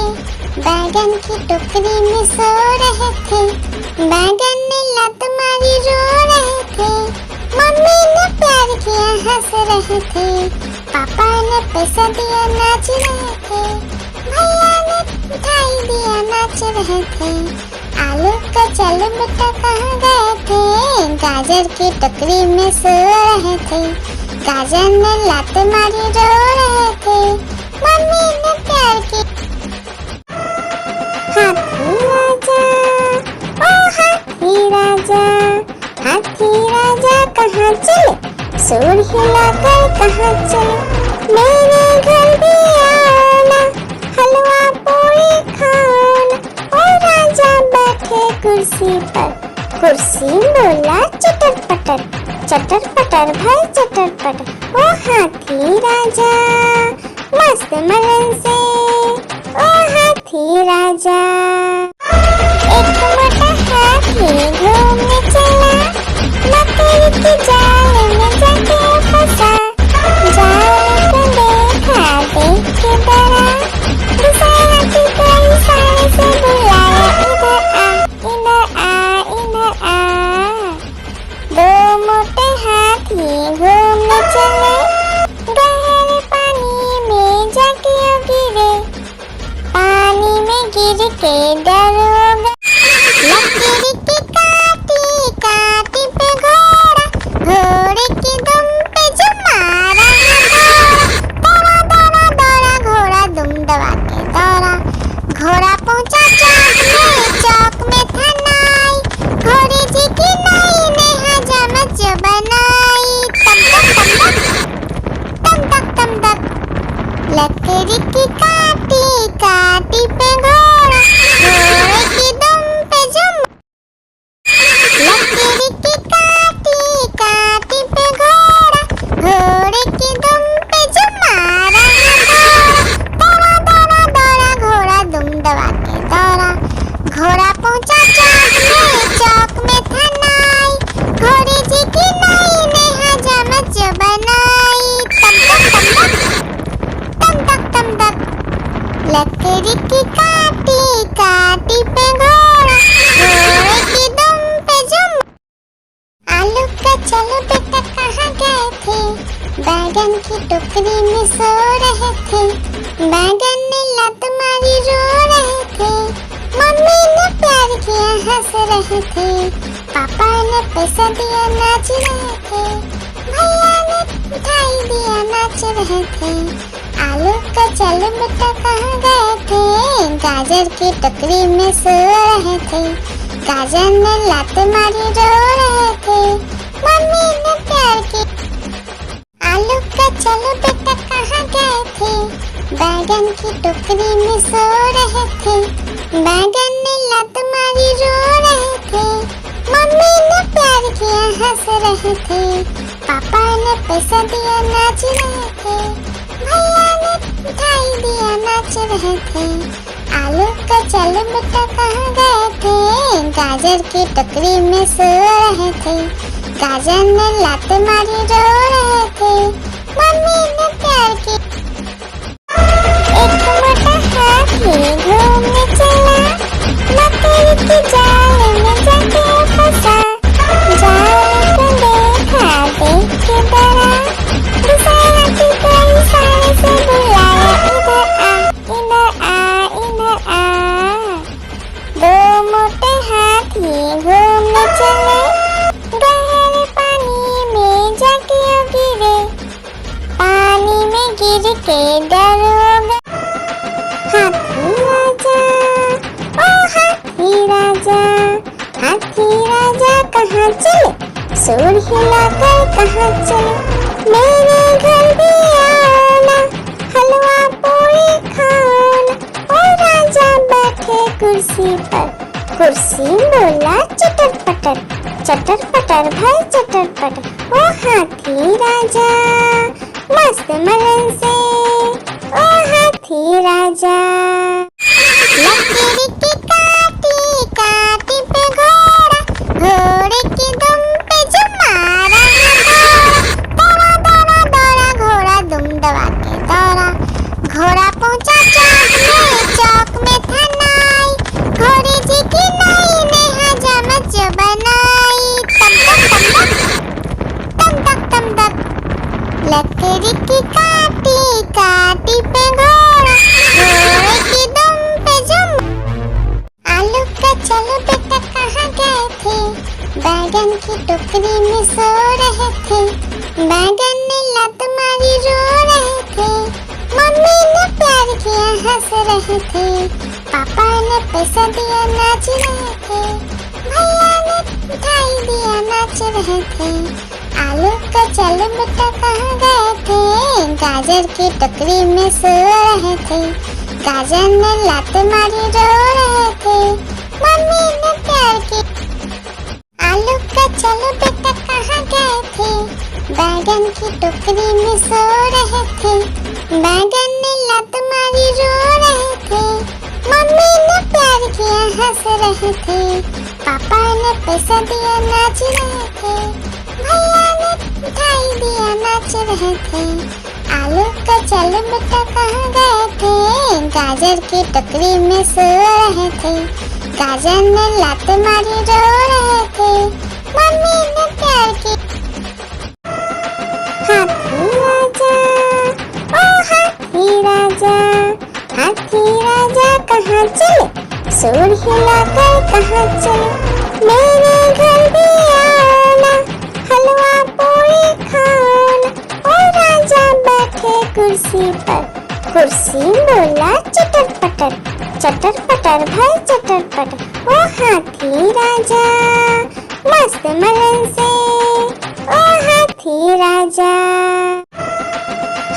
बैगन की टोकरी में सो रहे थे। बैगन ने लात मारी रो रहे थे, मम्मी ने प्यार किया हंस रहे थे। पापा ने पैसा दिया नाच रहे थे, भैया ने मिठाई दिया नाच रहे थे। आलू का चलो बेटा कहाँ गए थे, गाजर की टोकरी में सो रहे थे। गाजर ने लात मारी रो रहे थे, मम्मी ने प्यार की। हाथी राजा, ओ हाथी राजा, हाथी राजा कहाँ चले, सूंड हिलाकर कहाँ चले। मेरे घर भी आना, हलवा पूरी खाना। ओ राजा बैठे कुर्सी पर, कुर्सी बोला चटर पटर, चटर पटर भाई चटर पटर। ओ हाथी राजा मस्त मलन से, ओ हाथी राजा। एक मोटा हाथी घूमने चला, मकड़ी के जाल में जाके फंसा। जाल को देखा देख के डरा, दूसरा हाथी को इशारे से बुलाया, इधर आ इधर आ इधर आ। दो मोटे हाथी घूमने चले, गहरे पानी में जाके गिरे। पानी में गिर के डर हो गया, लकीर की काटी काटी पे घोड़ा, घोड़े की दुम पे जो मारा दौड़ा दौड़ा दौड़ा घोड़ा दुम दबा के दौड़ा। घोड़ा पहुंचा चौक में था नाई, घोड़े जी की नाई ने हजामत जो बनाई। तम तक तम तक लकड़ी की काटी काटी पे घोड़ा, घोड़े की दुम पे जो लकड़ी की काटी काटी पे घोड़ा, घोड़े की दुम पे जो मारा दौड़ा दौड़ा दौड़ा घोड़ा दुम दबा के दौड़ा। घोड़ा पहुंचा चौक में था नाई, घोड़े जी की नाई ने हजामत जो बनाई। तम तक लकड़ी की काटी काटी पे घोड़ा, घोड़े की दुम पे जो। आलू का चलो बेटा कहाँ गए थे, बैगन की टोकरी में सो रहे थे। बैगन ने लात मारी रो रहे थे, मम्मी ने प्यार किया हंस रहे थे। पापा ने पैसा दिया नाच रहे थे, भैया ने मिठाई दिया नाच रहे थे। आलू का चलो बेटा कहाँ गए थे, गाजर की टोकरी में सो रहे थे। गाजर ने लात मारी रो रहे थे, मम्मी ने प्यार की। आलू का चलो बेटा कहाँ गए थे, बैगन की टोकरी में सो रहे थे। बैगन ने लात मारी रो रहे थे, मम्मी ने प्यार किया हंस रहे थे। पापा ने पैसा दिया नाच रहे थे, भैया ने मिठाई दिया नाच रहे थे। आलू का चलो बेटा कहाँ गए थे, गाजर की टोकरी में सो रहे थे। गाजर ने लात मारी रो रहे थे, मम्मी ने प्यार की। एक मोटा हाथी घूमने चला, मकड़ी के जाल में जाके फंसा। हिलाकर कहाँ चले, मेरे घर भी आना, हलवा पूरी खाना। ओ राजा बैठे कुर्सी पर, कुर्सी बोला चटर पटर, चटर पटर भाई चटर पटर। ओ हाथी राजा मस्त मलन से, ओ हाथी राजा। लकड़ी की काटी काटी पे घोड़ा, घोड़े की दुम पे जो मारा दौड़ा दौड़ा दौड़ा घोड़ा दुम दबा के दौड़ा। घोड़ा पहुंचा चौक में था नाई, घोड़े जी की नाई ने हजामत जो बनाई। तम तक तम तक लकड़ी की काटी काटी पे घोड़ा, घोड़े की दुम पे जो। आलू का चलो बेटा कहाँ गए थे, बैगन की टोकरी में सो रहे थे। बैगन ने लत मारी रो रहे थे, मम्मी ने प्यार किया हंस रहे थे, पापा ने पैसा दिया नाच रहे थे, भैया ने मिठाई दिया नाच रहे थे। आलू का चलो बेटा कहाँ गए थे, गाजर की टोकरी में सो रहे थे। गाजर ने लात मारी रो रहे थे, मम्मी ने प्यार की। आलू का चलो बेटा कहाँ गए थे, बैगन की टोकरी में सो रहे थे। बैगन ने लात मारी रो रहे थे, मम्मी ने प्यार किया हंस रहे थे, पापा ने पैसा दिया नाच रहे थे, भैया ने मिठाई दिया नाच रहे थे। आलू का चलो बेटा कहाँ गए थे, गाजर की टोकरी में सो रहे थे। गाजर ने लात मारी रो रहे थे, मम्मी ने प्यार की। हाथी राजा ओ हाथी राजा, हाथी राजा कहाँ चले, सूर हिलाकर कहाँ चले, मेरे घर भी आना, हलवा पूरी खाना। ओ राजा बैठे कुर्सी पर, कुर्सी बोला चटर पटर, चटर पटर भाई चटर पटर। ओ हाथी राजा मस्त मलन से, ओ हाथी राजा।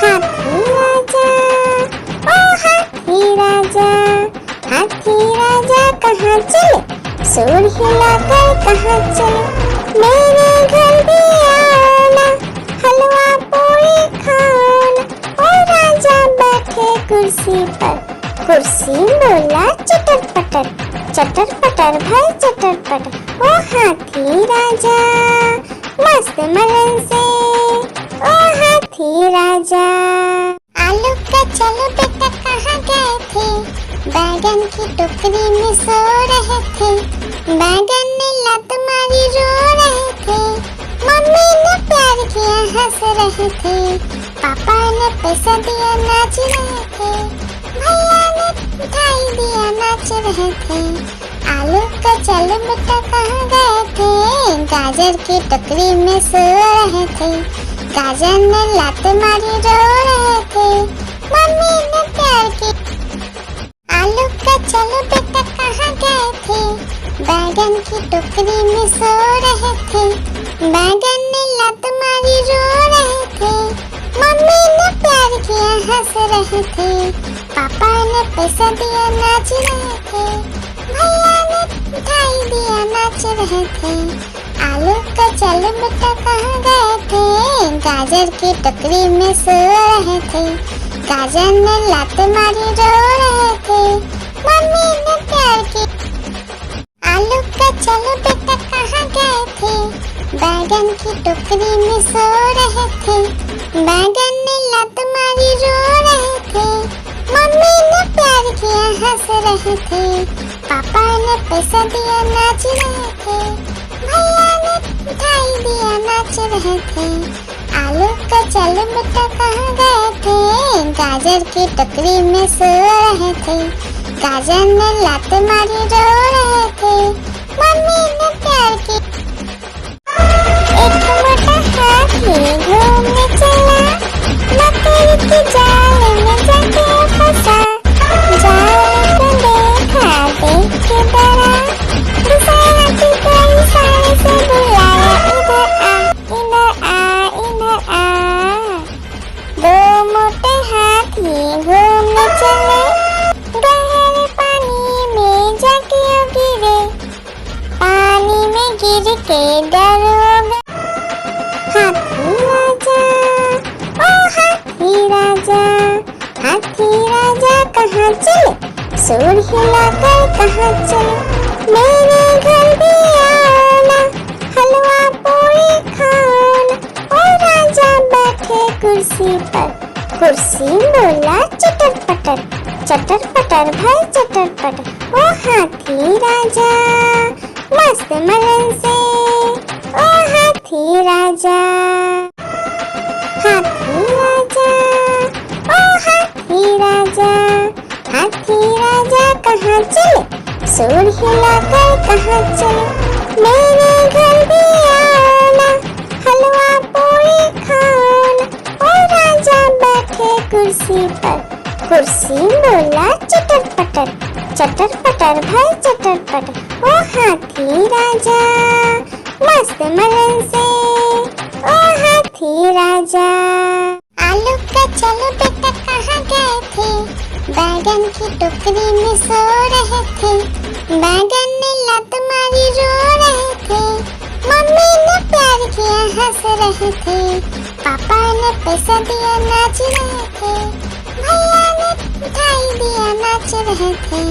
हाथी राजा ओ हाथी राजा, हाथी राजा कहाँ चले, सूर हिलाकर कहाँ चले, मेरे घर भी आना, हलवा पूरी खाना। ओ राजा बैठे कुर्सी पर, कुर्सी बोला चटर पटर, चटर पटर भाई चटर पटर। ओ हाथी राजा मस्त मलन से, ओ हाथी राजा। आलू का चलो बेटा कहाँ गए थे, बैगन की टोकरी में सो रहे थे। बैगन ने लत मारी रो रहे थे, मम्मी ने प्यार किया हंस रहे थे, पापा ने पैसा दिया नाच रहे थे, भैया ने मिठाई दिया नाच रहे थे। आलू का चलो बेटा कहाँ गए थे, गाजर की टोकरी में सो रहे थे। गाजर ने लात मारी रो रहे थे, मम्मी ने प्यार की। आलू का चलो बेटा कहाँ गए थे, बैगन की टोकरी में सो रहे थे। बैगन ने लात मारी रो रहे थे, मम्मी ने प्यार किया हंस रहे थे, पापा ने पैसा दिया नाच रहे थे, भैया ने मिठाई दिया नाच रहे थे। आलू का चलो बेटा कहाँ गए थे, गाजर की टोकरी में सो रहे थे। गाजर ने लात मारी रो रहे थे, मम्मी ने प्यार की। आलू का चलो बेटा कहाँ गए थे, बैगन की टोकरी में सो रहे थे। बैगन ने लात मारी रो रहे थे, मम्मी ने प्यार किया हंस रहे थे, पापा ने पैसा दिया नाच रहे थे, भैया ने मिठाई दिया नाच रहे थे। आलू का चलो बेटा कहाँ गए थे, गाजर की टोकरी में सो रहे थे। गाजर ने लात मारी रो रहे थे, मम्मी ने प्यार की। एक मोटा हाथी घूमने चला, मकड़ी की जाल में जाके फंसा। जाल को देखा देख के डरा, दूसरा हाथी को इशारे से बुलाया, इधर आ हाथी राजा कहाँ चले, सुर हिलाकर कहाँ चले, मेरे घर भी आना, हलवा पूरी खाना। ओ राजा बैठे कुर्सी पर, कुर्सी बोला चटर पटर भाई चटर पटर। ओ हाथी राजा मस्त मलन से, ओ हाथी राजा, हाथी राजा, ओ हाथी राजा, हाथी राजा कहाँ चले, सुर हिलाकर कहाँ चले, मेरे घर भी आना, हलवा पूरी खाना। ओ राजा बैठे कुर्सी पर, कुर्सी बोला चटर पटर भाई चटर पटर। ओ हाथी राजा मस्त मलन से, ओ हाथी राजा। आलू का चलो बेटा कहाँ गए थे, बैगन की टोकरी में सो रहे थे, बैगन ने लत मारी रो रहे थे, मम्मी ने प्यार किया हंस रहे थे, पापा ने पैसा दिया नाच रहे थे, भैया ने मिठाई दिया नाच रहे थे।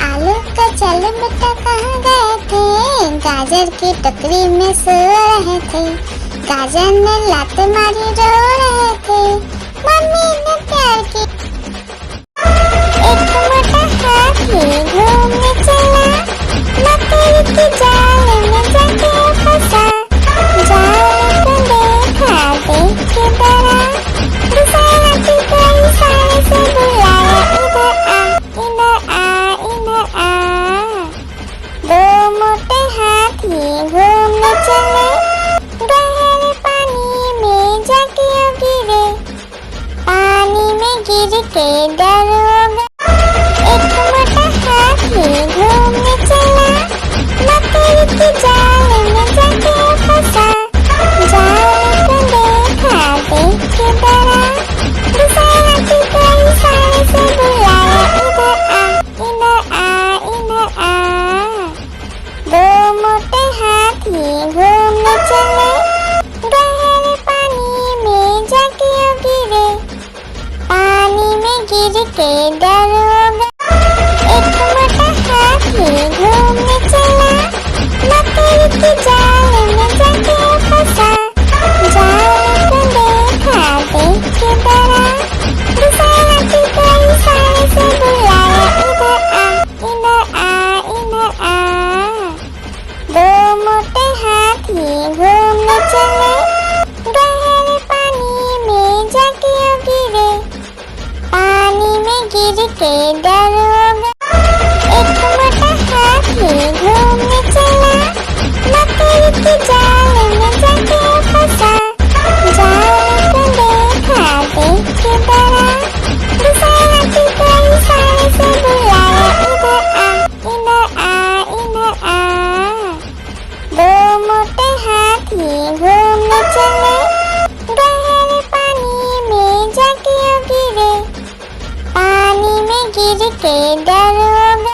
आलू का चलो बेटा कहाँ गए थे, गाजर की टोकरी में सो रहे थे, गाजर ने लात मारी रो रहे थे, मम्मी ने प्यार की। एक मोटा हाथी घूमने चला, मकड़ी की जाल में जाके फंसा, जाल को देखा देख के डरा, दूसरा हाथी को इशारे से बुलाया, इधर आ इधर आ। दो मोटे हाथी घूमने चले, गहरे पानी में जाके गिरे, पानी में गिर के